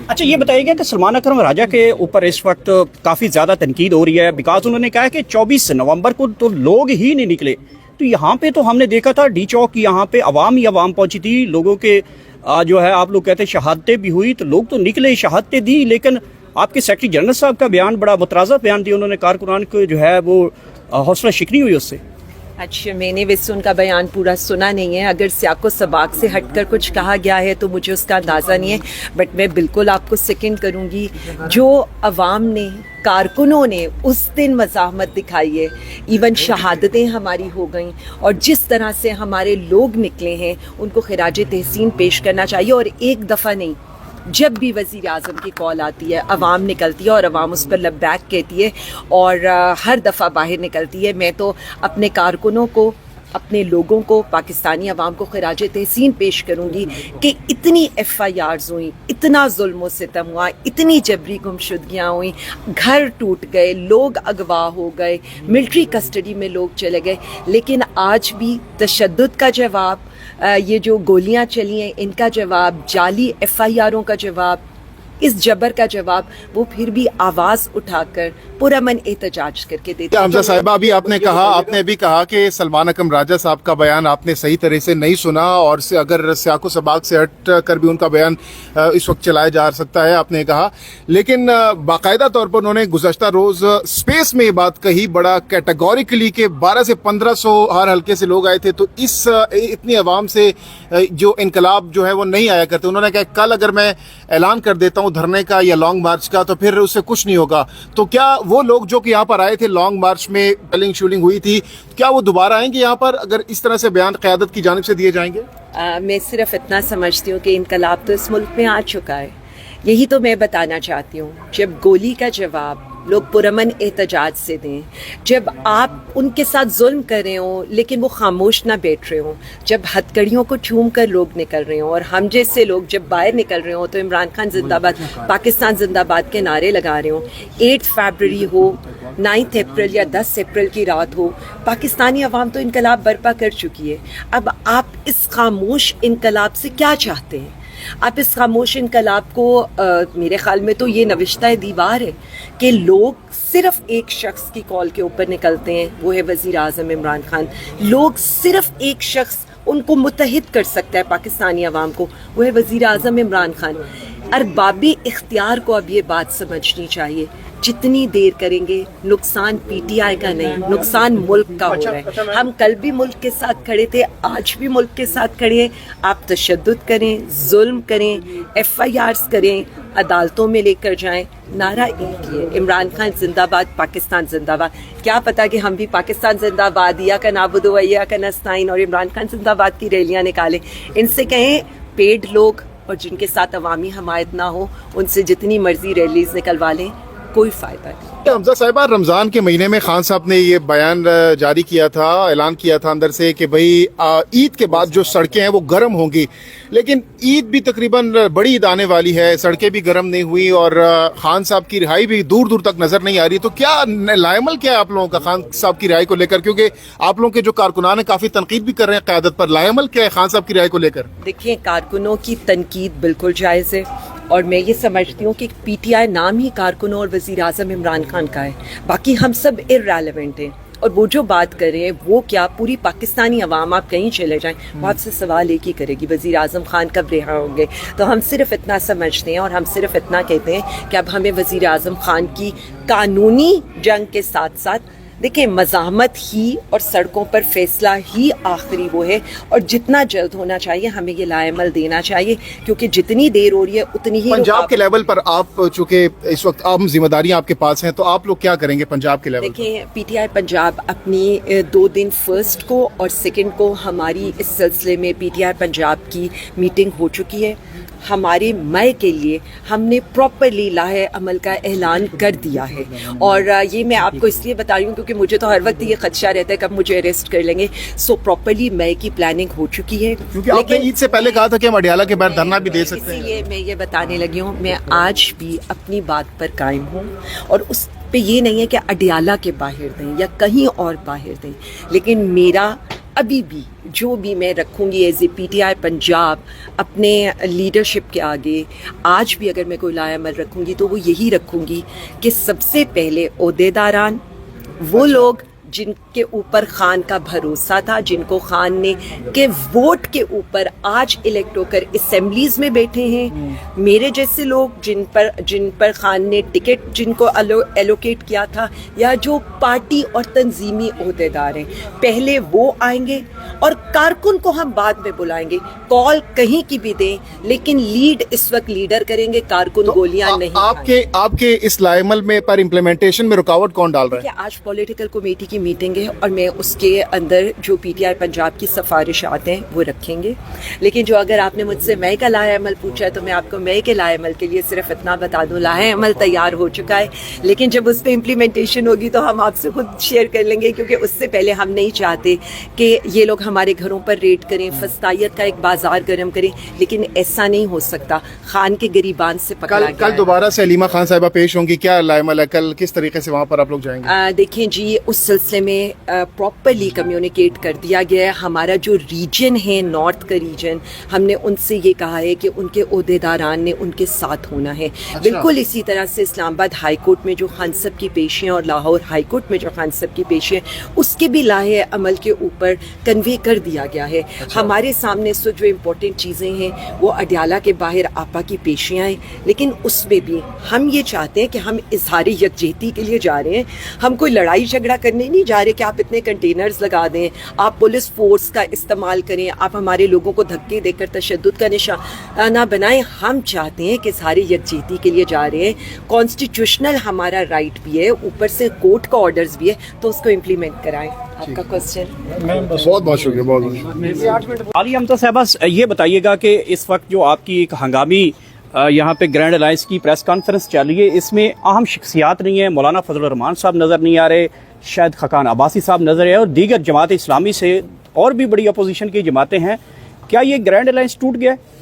اچھا یہ بتائیے گا کہ سلمان اکرم راجہ کے اوپر اس وقت کافی زیادہ تنقید ہو رہی ہے، بیکاز انہوں نے کہا کہ 24 نومبر کو تو لوگ ہی نہیں نکلے، تو یہاں پہ تو ہم نے دیکھا تھا ڈی چوک یہاں پہ عوام ہی عوام پہنچی تھی، لوگوں کے جو ہے آپ لوگ کہتے ہیں شہادتیں بھی ہوئی، تو لوگ تو نکلے شہادتیں دی، لیکن آپ کے سیکرٹری جنرل صاحب کا بیان بڑا مترازع بیان دیا، انہوں نے کارکنان کو جو ہے وہ حوصلہ شکنی ہوئی اس سے۔ اچھا میں نے ویسے ان کا بیان پورا سنا نہیں ہے، اگر سیاق و سباق سے ہٹ کر کچھ کہا گیا ہے تو مجھے اس کا اندازہ نہیں ہے، بٹ میں بالکل آپ کو سیکنڈ کروں گی، جو عوام نے کارکنوں نے اس دن مزاحمت دکھائی ہے، ایون شہادتیں ہماری ہو گئیں، اور جس طرح سے ہمارے لوگ نکلے ہیں ان کو خراج تحسین پیش کرنا چاہیے، اور ایک دفعہ نہیں، جب بھی وزیر اعظم کی کال آتی ہے عوام نکلتی ہے اور عوام اس پر لبیک کہتی ہے اور ہر دفعہ باہر نکلتی ہے۔ میں تو اپنے کارکنوں کو، اپنے لوگوں کو، پاکستانی عوام کو خراج تحسین پیش کروں گی کہ اتنی ایف آئی آرز ہوئیں، اتنا ظلم و ستم ہوا، اتنی جبری گمشدگیاں ہوئیں، گھر ٹوٹ گئے، لوگ اغوا ہو گئے، ملٹری کسٹڈی میں لوگ چلے گئے، لیکن آج بھی تشدد کا جواب، یہ جو گولیاں چلی ہیں ان کا جواب، جعلی ایف آئی آروں کا جواب، اس جبر کا جواب وہ پھر بھی آواز اٹھا کر پرامن احتجاج کر کے دیتے ہیں۔ حمزہ صاحبہ ابھی آپ نے بھی کہا کہ سلمان اکرم راجہ صاحب کا بیان آپ نے صحیح طرح سے نہیں سنا، اور اگر سیاق و سباق سے ہٹ کر بھی ان کا بیان اس وقت چلایا جا سکتا ہے آپ نے کہا، لیکن باقاعدہ طور پر انہوں نے گزشتہ روز اسپیس میں یہ بات کہی بڑا کیٹیگوریکلی کہ 1200 سے 1500 ہر حلقے سے لوگ آئے تھے، تو اس اتنی عوام سے جو انقلاب جو ہے وہ نہیں آیا کرتے۔ انہوں نے کہا کل اگر میں اعلان کر دیتا ہوں دھرنے کا یا لانگ مارچ کا تو پھر اس سے کچھ نہیں ہوگا، تو کیا وہ لوگ جو کہ یہاں پر آئے تھے لانگ مارچ میں ٹیلنگ شولنگ ہوئی تھی، کیا وہ دوبارہ آئیں گے یہاں پر اگر اس طرح سے بیان قیادت کی جانب سے دیے جائیں گے؟ میں صرف اتنا سمجھتی ہوں کہ انقلاب تو اس ملک میں آ چکا ہے، یہی تو میں بتانا چاہتی ہوں۔ جب گولی کا جواب لوگ پرامن احتجاج سے دیں، جب آپ ان کے ساتھ ظلم کر رہے ہوں لیکن وہ خاموش نہ بیٹھ رہے ہوں، جب ہتھکڑیوں کو چوم کر لوگ نکل رہے ہوں، اور ہم جیسے لوگ جب باہر نکل رہے ہوں تو عمران خان زندہ باد، پاکستان زندہ باد کے نعرے لگا رہے ہوں، 8 فیبرری ہو، 9 اپریل یا 10 اپریل کی رات ہو، پاکستانی عوام تو انقلاب برپا کر چکی ہے۔ اب آپ اس خاموش انقلاب سے کیا چاہتے ہیں؟ آپ اس خاموش انقلاب کو میرے خیال میں تو یہ نوشتہ دیوار ہے کہ لوگ صرف ایک شخص کی کال کے اوپر نکلتے ہیں، وہ ہے وزیر اعظم عمران خان۔ لوگ صرف ایک شخص ان کو متحد کر سکتا ہے پاکستانی عوام کو، وہ ہے وزیر اعظم عمران خان۔ ارباب اختیار کو اب یہ بات سمجھنی چاہیے، جتنی دیر کریں گے نقصان پی ٹی آئی کا نہیں، نقصان ملک کا ہو رہا ہے۔ ہم کل بھی ملک کے ساتھ کھڑے تھے، آج بھی ملک کے ساتھ کھڑے ہیں۔ آپ تشدد کریں، ظلم کریں، ایف آئی آرز کریں، عدالتوں میں لے کر جائیں، نعرہ ایک ہی ہے، عمران خان زندہ باد، پاکستان زندہ باد۔ کیا پتا کہ ہم بھی پاکستان زندہ باد یا کا نعبد و یا کا نستعین اور عمران خان زندہ باد کی ریلیاں نکالیں۔ ان سے کہیں پیڈ لوگ اور جن کے ساتھ عوامی حمایت نہ ہو ان سے جتنی مرضی ریلیز نکلوا لیں، کوئی فائدہ نہیں۔ حمزہ صاحبہ رمضان کے مہینے میں خان صاحب نے یہ بیان جاری کیا تھا، اعلان کیا تھا اندر سے کہ بھئی عید کے بعد جو سڑکیں ہیں وہ گرم ہوں گی، لیکن عید بھی تقریباً بڑی عید آنے والی ہے، سڑکیں بھی گرم نہیں ہوئی اور خان صاحب کی رہائی بھی دور دور تک نظر نہیں آ رہی، تو کیا لائمل کیا ہے آپ لوگوں کا خان صاحب کی رہائی کو لے کر؟ کیونکہ آپ لوگوں کے جو کارکنان ہیں کافی تنقید بھی کر رہے ہیں قیادت پر، لائمل کیا ہے خان صاحب کی رہائی کو لے کر؟ دیکھیں کارکنوں کی تنقید بالکل جائز ہے، اور میں یہ سمجھتی ہوں کہ پی ٹی آئی نام ہی کارکنوں اور وزیر اعظم عمران خان کا ہے، باقی ہم سب ارریلیونٹ ہیں، اور وہ جو بات کر رہے ہیں وہ کیا پوری پاکستانی عوام، آپ کہیں چلے جائیں وہ آپ سے سوال ایک ہی کرے گی، وزیر اعظم خان کب رہا ہوں گے؟ تو ہم صرف اتنا سمجھتے ہیں اور ہم صرف اتنا کہتے ہیں کہ اب ہمیں وزیر اعظم خان کی قانونی جنگ کے ساتھ ساتھ دیکھیں مزاحمت ہی اور سڑکوں پر فیصلہ ہی آخری وہ ہے، اور جتنا جلد ہونا چاہیے ہمیں یہ لائمل دینا چاہیے، کیونکہ جتنی دیر ہو رہی ہے اتنی ہی پنجاب کے لیول پر آپ چونکہ اس وقت عام ذمہ داریاں آپ کے پاس ہیں، تو آپ لوگ کیا کریں گے پنجاب کے لیول؟ دیکھیں پی ٹی آئی پنجاب اپنی 2 دن 1 کو اور 2 کو ہماری اس سلسلے میں پی ٹی آئی پنجاب کی میٹنگ ہو چکی ہے۔ ہمارے مئی کے لیے ہم نے پراپرلی لاہے عمل کا اعلان کر دیا ہے، اور یہ میں آپ کو اس لیے بتا رہی ہوں کیونکہ مجھے تو ہر وقت یہ خدشہ رہتا ہے کب مجھے اریسٹ کر لیں گے، سو پراپرلی مئی کی پلاننگ ہو چکی ہے۔ کیونکہ آپ نے عید سے پہلے کہا تھا کہ ہم اڈیالہ کے باہر دھرنا بھی دے سکتے ہیں، اسی لیے میں یہ بتانے لگی ہوں، میں آج بھی اپنی بات پر قائم ہوں، اور اس پہ یہ نہیں ہے کہ اڈیالہ کے باہر دیں یا کہیں اور باہر دیں، لیکن میرا ابھی بھی جو بھی میں رکھوں گی as a P T I Punjab اپنے لیڈرشپ کے آگے، آج بھی اگر میں کوئی لائحہ عمل رکھوں گی تو وہ یہی رکھوں گی کہ سب سے پہلے عہدیداران، وہ لوگ جن کے اوپر خان کا بھروسہ تھا، جن کو خان نے کے ووٹ کے اوپر آج الیکٹ ہو کر اسمبلیز میں بیٹھے ہیں، میرے جیسے لوگ جن پر خان نے ٹکٹ جن کو ایلوکیٹ کیا تھا، یا جو پارٹی اور تنظیمی عہدیدار ہیں، پہلے وہ آئیں گے اور کارکن کو ہم بعد میں بلائیں گے. کال کہیں کی بھی دیں لیکن لیڈ اس وقت لیڈر کریں گے، کارکن گولیاں نہیں. آپ کے اس لائحہ عمل میں پر امپلیمنٹیشن میں رکاوٹ کون ڈال رہا ہے؟ آج پولیٹیکل کمیٹی کی میٹنگ ہے اور میں اس کے اندر جو پی ٹی آئی پنجاب کی سفارشات ہیں وہ رکھیں گے. لیکن جو اگر آپ نے مجھ سے مئی کا لائحہ عمل پوچھا ہے تو میں آپ کو مئی کے لائحہ عمل کے لیے صرف اتنا بتا دوں، لائحہ عمل تیار ہو چکا ہے، لیکن جب اس پہ امپلیمنٹیشن ہوگی تو ہم آپ سے خود شیئر کر لیں گے، کیونکہ اس سے پہلے ہم نہیں چاہتے کہ یہ لوگ ہمارے گھروں پر ریڈ کریں، فسطائیت کا ایک بازار گرم کریں. لیکن ایسا نہیں ہو سکتا، خان کے گریبان سے پکڑا گیا ہے. کل دوبارہ سے علیمہ خان صاحبہ پیش ہوں گی، کیا لائحہ عمل ہے کل، کس طریقے سے وہاں پر آپ لوگ جائیں گے؟ دیکھیں جی، اس سلسلے میں پراپرلی کمیونیکیٹ کر دیا گیا ہے. ہمارا جو ریجن ہے، نارتھ کا ریجن، ہم نے ان سے یہ کہا ہے کہ ان کے عہدیداران نے ان کے ساتھ ہونا ہے. بالکل اسی طرح سے اسلام آباد ہائی کورٹ میں جو خان صاحب کی پیشیں اور لاہور ہائی کورٹ میں جو خان صاحب کی پیشیں، اس کے بھی لائحہ عمل کے اوپر کنوے کر دیا گیا ہے. ہمارے سامنے سے جو امپورٹنٹ چیزیں ہیں وہ اڈیالہ کے باہر آپا کی پیشیاں ہیں، لیکن اس میں بھی ہم یہ چاہتے ہیں کہ ہم اظہار یکجہتی کے لیے جا رہے ہیں. ہم کوئی لڑائی جھگڑا کرنے نہیں جا رہے کہ آپ اتنے کنٹینرز لگا دیں، آپ پولیس فورس کا استعمال کریں، آپ ہمارے لوگوں کو دھکے دے کر تشدد کا نشانہ بنائیں. ہم چاہتے ہیں کہ ساری یکجہتی کے لیے جا رہے ہیں. کانسٹیٹیوشنل ہمارا رائٹ بھی ہے، اوپر سے کورٹ کا آرڈرز بھی ہے، تو اس کو امپلیمنٹ کرائیں. آپ کا کوسچن؟ بہت بہت شکریہ. بہت عالیہ امتیاز صاحبہ، یہ بتائیے گا کہ اس وقت جو آپ کی ایک ہنگامی یہاں پہ گرینڈ الائنس کی پریس کانفرنس چل رہی ہے، اس میں اہم شخصیات نہیں ہیں، مولانا فضل الرحمان صاحب نظر نہیں آ رہے، شاید خاقان عباسی صاحب نظر آئے، اور دیگر جماعت اسلامی سے اور بھی بڑی اپوزیشن کی جماعتیں ہیں. کیا یہ گرینڈ الائنس ٹوٹ گیا ہے؟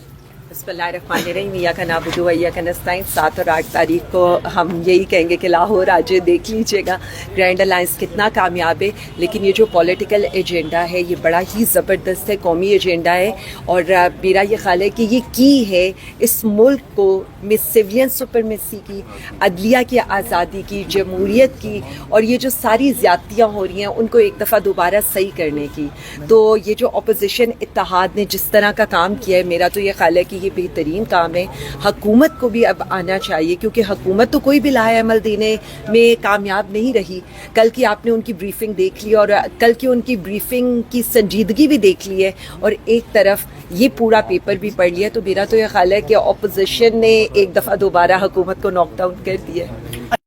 بسم اللہ الرحمن الرحیم. ایاک نعبد و ایاک نستعین. 7 اور 8 تاریخ کو ہم یہی کہیں گے کہ لاہور آجے دیکھ لیجیے گا گرینڈ الائنس کتنا کامیاب ہے. لیکن یہ جو پولیٹیکل ایجنڈا ہے یہ بڑا ہی زبردست ہے، قومی ایجنڈا ہے، اور میرا یہ خیال ہے کہ یہ کی ہے اس ملک کو میں سویلین سپرمیسی کی، عدلیہ کی آزادی کی، جمہوریت کی، اور یہ جو ساری زیادتیاں ہو رہی ہیں ان کو ایک دفعہ دوبارہ صحیح کرنے کی. تو یہ جو اپوزیشن اتحاد نے جس طرح کا کام کیا ہے، میرا تو یہ خیال ہے کہ یہ بہترین کام ہے. حکومت کو بھی اب آنا چاہیے، کیونکہ حکومت تو کوئی بھی لائحہ عمل دینے میں کامیاب نہیں رہی. کل کی آپ نے ان کی بریفنگ دیکھ لی، اور کل کی ان کی بریفنگ کی سنجیدگی بھی دیکھ لی ہے، اور ایک طرف یہ پورا پیپر بھی پڑھ لیا. تو میرا تو یہ خیال ہے کہ اپوزیشن نے ایک دفعہ دوبارہ حکومت کو ناک ڈاؤن کر دیا ہے.